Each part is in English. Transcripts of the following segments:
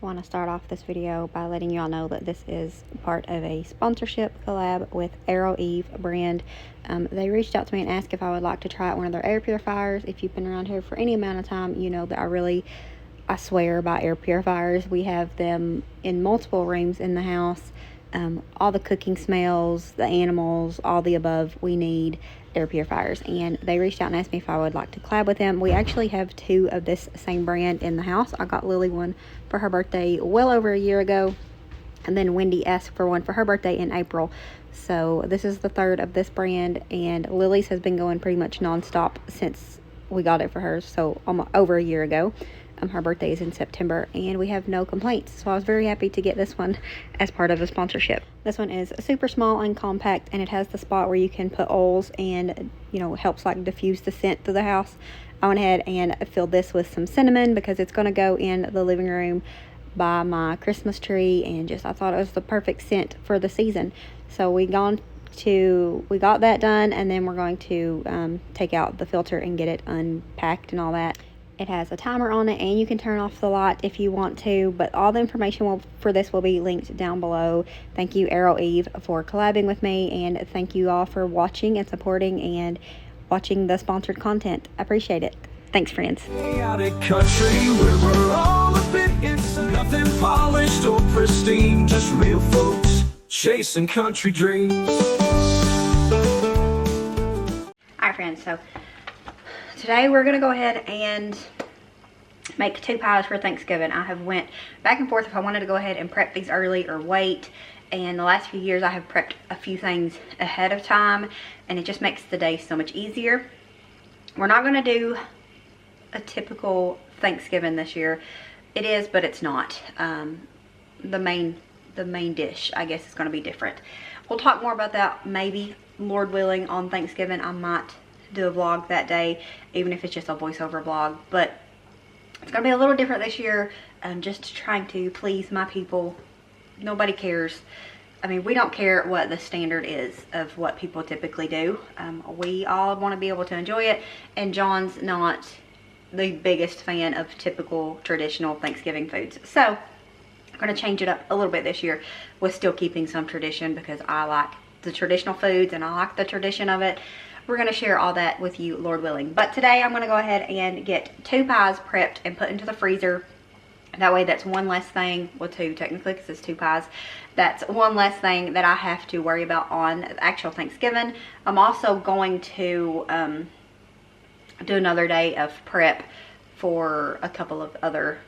want to start off this video by letting y'all know that this is part of a sponsorship collab with Aroeve brand. They reached out to me and asked if I would like to try out one of their air purifiers. If you've been around here for any amount of time, you know that I swear by air purifiers. We have them in multiple rooms in the house. All the cooking smells, the animals, all the above, we need air purifiers. And they reached out and asked me if I would like to collab with them. We actually have two of this same brand in the house. I got Lily one for her birthday well over a year ago, and then Wendy asked for one for her birthday in April. So this is the third of this brand, and Lily's has been going pretty much non-stop since we got it for her, so almost over a year ago. Her birthday is in September, and we have no complaints, so I was very happy to get this one as part of a sponsorship. This one is super small and compact, and it has the spot where you can put oils and, you know, helps like diffuse the scent through the house. I went ahead and filled this with some cinnamon because it's going to go in the living room by my Christmas tree, and I thought it was the perfect scent for the season. So we got that done, and then we're going to take out the filter and get it unpacked and all that. It has a timer on it, and you can turn off the light if you want to, but all the information for this will be linked down below. Thank you, Aroeve, for collabing with me, and thank you all for watching and supporting and watching the sponsored content. I appreciate it. Thanks, friends. Chaotic country where we're all a bit insane. Nothing polished or pristine, just real folks chasing country dreams. Alright, friends, so today we're gonna go ahead and make 2 pies for Thanksgiving. I have went back and forth if I wanted to go ahead and prep these early or wait, and the last few years I have prepped a few things ahead of time, and it just makes the day so much easier. We're not gonna do a typical Thanksgiving this year. It is, but it's not. The main dish, I guess, is gonna be different. We'll talk more about that maybe, Lord willing, on Thanksgiving. I might do a vlog that day, even if it's just a voiceover vlog, but it's gonna be a little different this year. Just trying to please my people. Nobody cares. I mean, we don't care what the standard is of what people typically do. We all want to be able to enjoy it, and John's not the biggest fan of typical traditional Thanksgiving foods, so I'm gonna change it up a little bit this year with still keeping some tradition, because I like the traditional foods and I like the tradition of it. We're going to share all that with you, Lord willing. But today I'm going to go ahead and get 2 pies prepped and put into the freezer. That way that's one less thing, well 2 technically because it's 2 pies. That's one less thing that I have to worry about on actual Thanksgiving. I'm also going to do another day of prep for a couple of other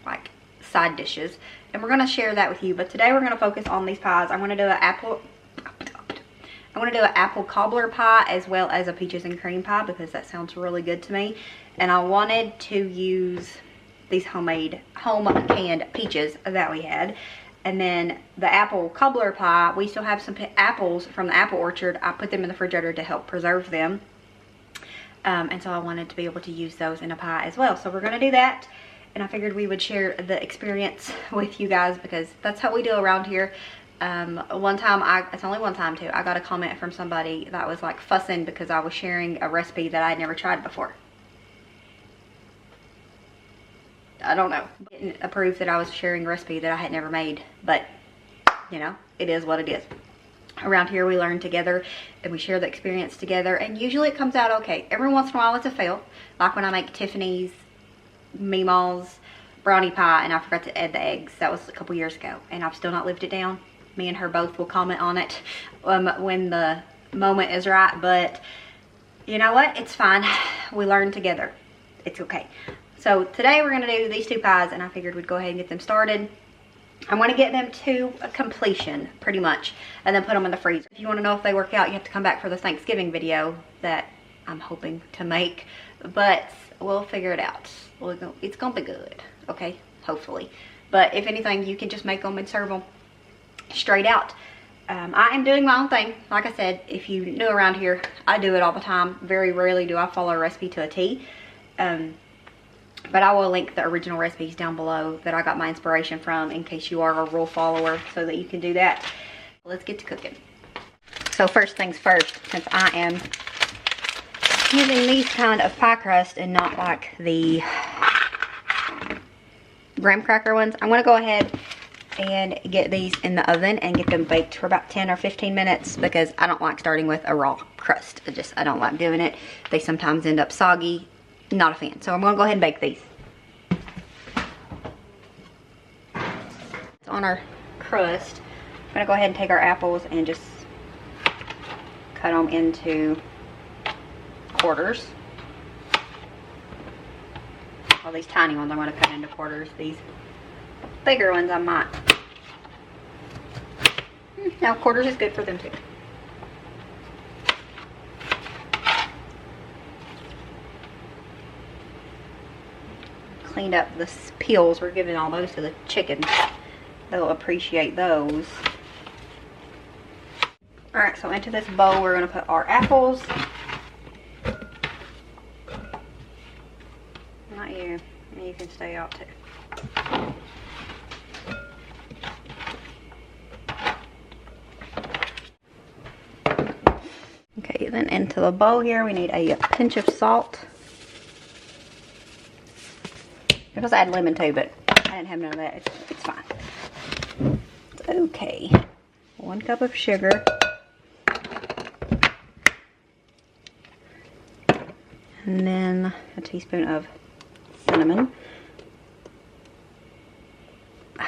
like side dishes. And we're going to share that with you. But today we're going to focus on these pies. I'm going to do an apple cobbler pie as well as a peaches and cream pie, because that sounds really good to me. And I wanted to use these home canned peaches that we had. And then the apple cobbler pie, we still have some apples from the apple orchard. I put them in the refrigerator to help preserve them. And so I wanted to be able to use those in a pie as well. So we're going to do that. And I figured we would share the experience with you guys, because that's how we do around here. One time, it's only one time too, I got a comment from somebody that was like fussing because I was sharing a recipe that I had never tried before. I don't know. Didn't approve that I was sharing a recipe that I had never made, but you know, it is what it is. Around here we learn together and we share the experience together, and usually it comes out okay. Every once in a while it's a fail, like when I make Tiffany's Meemaw's brownie pie and I forgot to add the eggs. That was a couple years ago, and I've still not lived it down. Me and her both will comment on it when the moment is right, but you know what? It's fine. We learn together. It's okay. So today we're going to do these 2 pies, and I figured we'd go ahead and get them started. I'm going to get them to a completion, pretty much, and then put them in the freezer. If you want to know if they work out, you have to come back for the Thanksgiving video that I'm hoping to make, but we'll figure it out. It's going to be good, okay? Hopefully. But if anything, you can just make them and serve them straight out. I am doing my own thing. Like I said, if you new around here, I do it all the time. Very rarely do I follow a recipe to a T. But I will link the original recipes down below that I got my inspiration from, in case you are a rule follower, so that you can do that. Let's get to cooking. So first things first, since I am using these kind of pie crust and not like the graham cracker ones. I'm gonna go ahead and get these in the oven and get them baked for about 10 or 15 minutes because I don't like starting with a raw crust. I don't like doing it. They sometimes end up soggy. Not a fan. So I'm gonna go ahead and bake these. On our crust, I'm gonna go ahead and take our apples and just cut them into quarters. All these tiny ones I'm gonna cut into quarters. These bigger ones I might. Now quarters is good for them too. Cleaned up the peels. We're giving all those to the chickens. They'll appreciate those. Alright, so into this bowl we're going to put our apples. Not you. You can stay out too. Okay, then into the bowl here we need a pinch of salt. I was add lemon too, but I didn't have none of that. It's fine. Okay. 1 cup of sugar. And then a teaspoon of cinnamon. I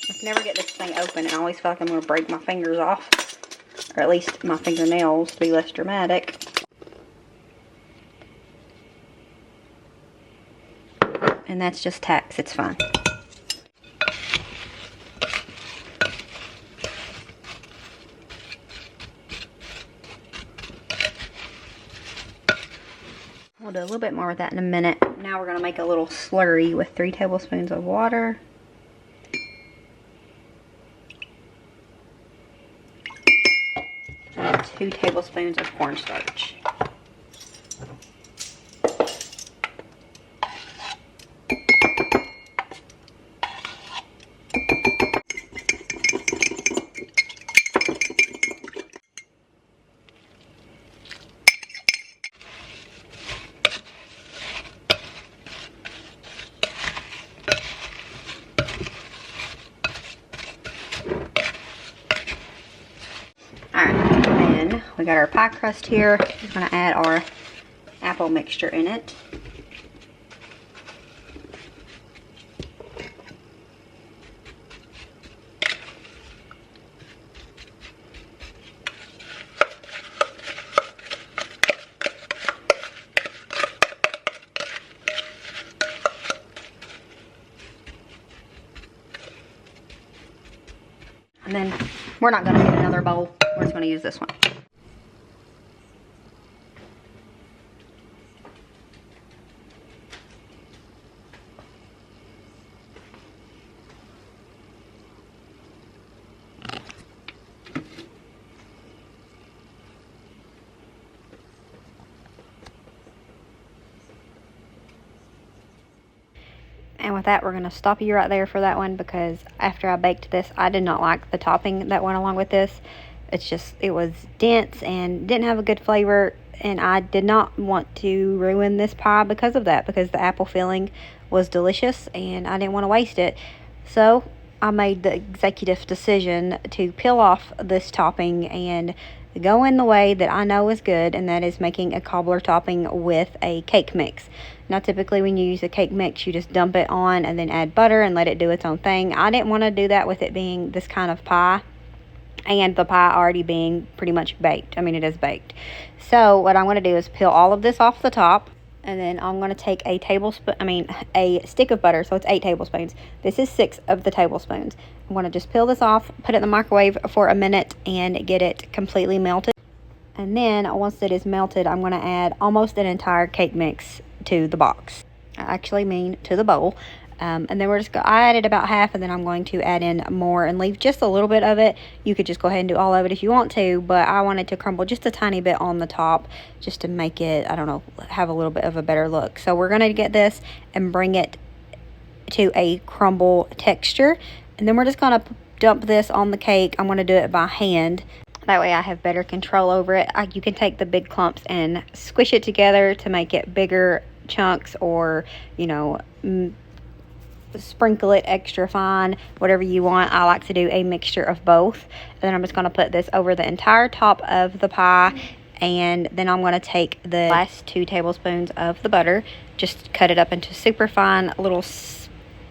can never get this thing open and I always feel like I'm going to break my fingers off. Or at least my fingernails to be less dramatic. And that's just tax, it's fine. We'll do a little bit more with that in a minute. Now we're going to make a little slurry with 3 tablespoons of water. And 2 tablespoons of cornstarch. We got our pie crust here. We're going to add our apple mixture in it. And then we're not going to get another bowl. We're just going to use this one. And with that, we're going to stop you right there for that one because after I baked this, I did not like the topping that went along with this. It was dense and didn't have a good flavor. And I did not want to ruin this pie because of that, because the apple filling was delicious and I didn't want to waste it. So I made the executive decision to peel off this topping and go in the way that I know is good, and that is making a cobbler topping with a cake mix. Now typically when you use a cake mix, you just dump it on and then add butter and let it do its own thing. I didn't want to do that with it being this kind of pie and the pie already being pretty much baked. I mean, it is baked. So what I'm going to do is peel all of this off the top, and then I'm going to take a stick of butter. So it's 8 tablespoons. This is 6 of the tablespoons. I'm going to just peel this off, put it in the microwave for a minute and get it completely melted. And then once it is melted, I'm going to add almost an entire cake mix to the box. I actually mean to the bowl. And then I added about half, and then I'm going to add in more and leave just a little bit of it. You could just go ahead and do all of it if you want to, but I wanted to crumble just a tiny bit on the top just to make it, I don't know, have a little bit of a better look. So we're going to get this and bring it to a crumble texture, and then we're just going to dump this on the cake. I'm going to do it by hand. That way I have better control over it. You can take the big clumps and squish it together to make it bigger chunks, or, you know, sprinkle it extra fine, whatever you want. I like to do a mixture of both. And then I'm just going to put this over the entire top of the pie. And then I'm going to take the last 2 tablespoons of the butter, just cut it up into super fine little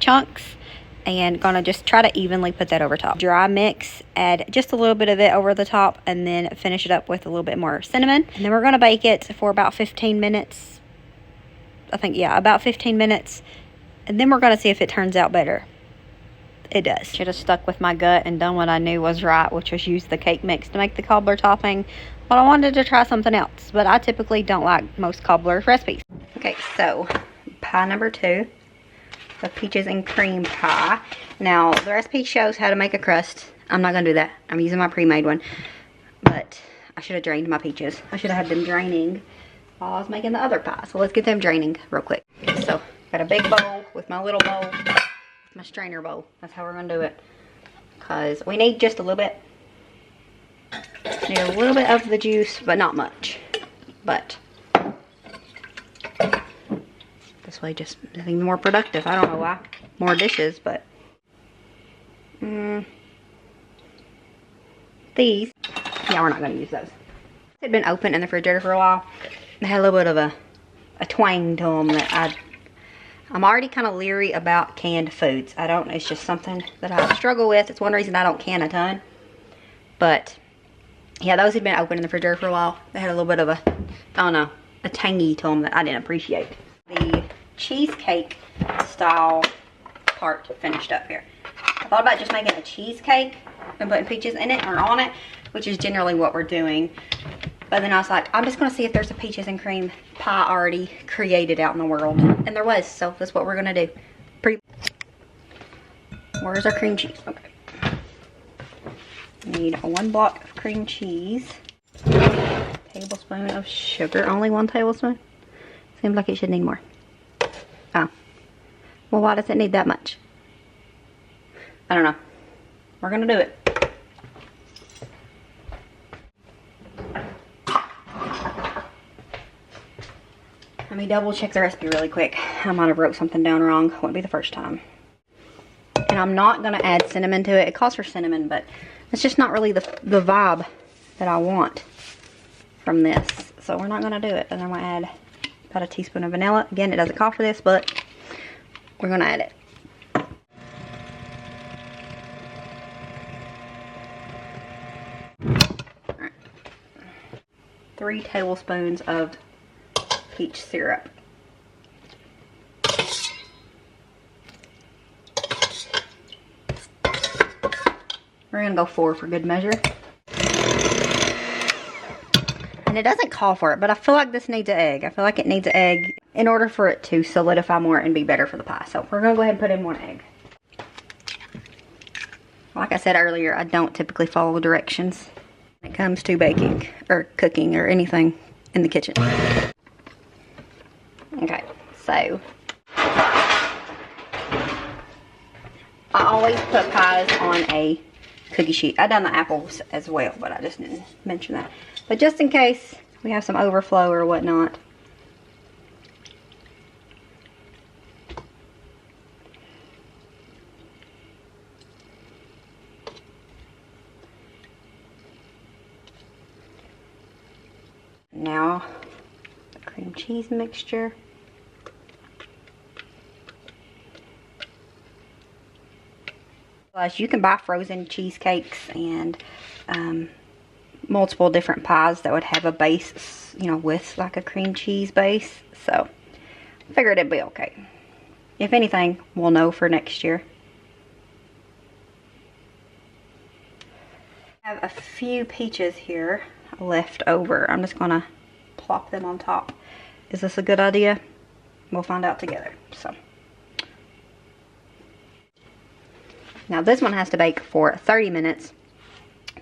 chunks, and gonna just try to evenly put that over top. Dry mix, add just a little bit of it over the top, and then finish it up with a little bit more cinnamon. And then we're gonna bake it for about 15 minutes. I think, yeah, about 15 minutes. And then we're gonna see if it turns out better. It does. Should have stuck with my gut and done what I knew was right, which was use the cake mix to make the cobbler topping. But I wanted to try something else, but I typically don't like most cobbler recipes. Okay, so pie number 2, the peaches and cream pie. Now, the recipe shows how to make a crust. I'm not gonna do that. I'm using my pre-made one, but I should have drained my peaches. I should have had them draining while I was making the other pie. So let's get them draining real quick. So, got a big bowl with my little bowl, my strainer bowl. That's how we're gonna do it, because we need just a little bit. Need a little bit of the juice, but not much. But this way just is even more productive. I don't know why. More dishes, but these, yeah, we're not going to use those. They'd been open in the refrigerator for a while. They had a little bit of a twang to them that I'm already kind of leery about canned foods. It's just something that I struggle with. It's one reason I don't can a ton. But yeah, those had been open in the refrigerator for a while. They had a little bit of I don't know, a tangy to them that I didn't appreciate. The cheesecake style part finished up here. I thought about just making a cheesecake and putting peaches in it or on it, which is generally what we're doing. But then I was like, I'm just going to see if there's a peaches and cream pie already created out in the world. And there was, so that's what we're going to do. Where's our cream cheese? Okay. Need 1 block of cream cheese. Tablespoon of sugar. Only 1 tablespoon? Seems like it should need more. Oh. Well, why does it need that much? I don't know. We're going to do it. Let me double check the recipe really quick. I might have wrote something down wrong. Wouldn't be the first time. And I'm not going to add cinnamon to it. It calls for cinnamon, but it's just not really the vibe that I want from this. So we're not going to do it. And I'm going to add about a teaspoon of vanilla. Again, it doesn't call for this, but we're going to add it. All right. 3 tablespoons of peach syrup. We're gonna go 4 for good measure. And it doesn't call for it, but I feel like this needs an egg. I feel like it needs an egg in order for it to solidify more and be better for the pie. So we're gonna go ahead and put in 1 egg. Like I said earlier, I don't typically follow directions when it comes to baking or cooking or anything in the kitchen. Okay, so I always put pies on a cookie sheet. I done the apples as well, but I just didn't mention that. But just in case we have some overflow or whatnot. Now, the cream cheese mixture. Plus, you can buy frozen cheesecakes and multiple different pies that would have a base, you know, with like a cream cheese base. So, I figured it'd be okay. If anything, we'll know for next year. I have a few peaches here left over. I'm just gonna plop them on top. Is this a good idea? We'll find out together. So now this one has to bake for 30 minutes.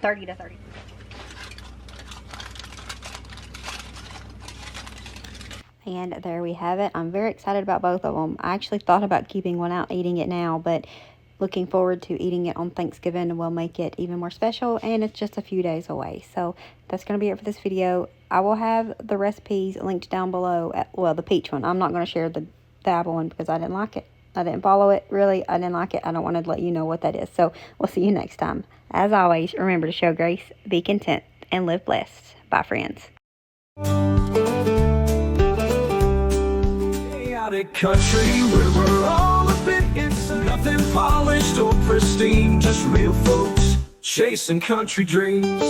30 to 30. And there we have it. I'm very excited about both of them. I actually thought about keeping one out, eating it now, but looking forward to eating it on Thanksgiving will make it even more special, and it's just a few days away. So that's going to be it for this video. I will have the recipes linked down below. Well, the peach one. I'm not going to share the apple one because I didn't like it. I didn't follow it, really. I didn't like it. I don't want to let you know what that is. So we'll see you next time. As always, remember to show grace, be content, and live blessed. Bye, friends. Chaotic country where we're all a bit insane. Nothing polished or pristine, just real folks chasing country dreams.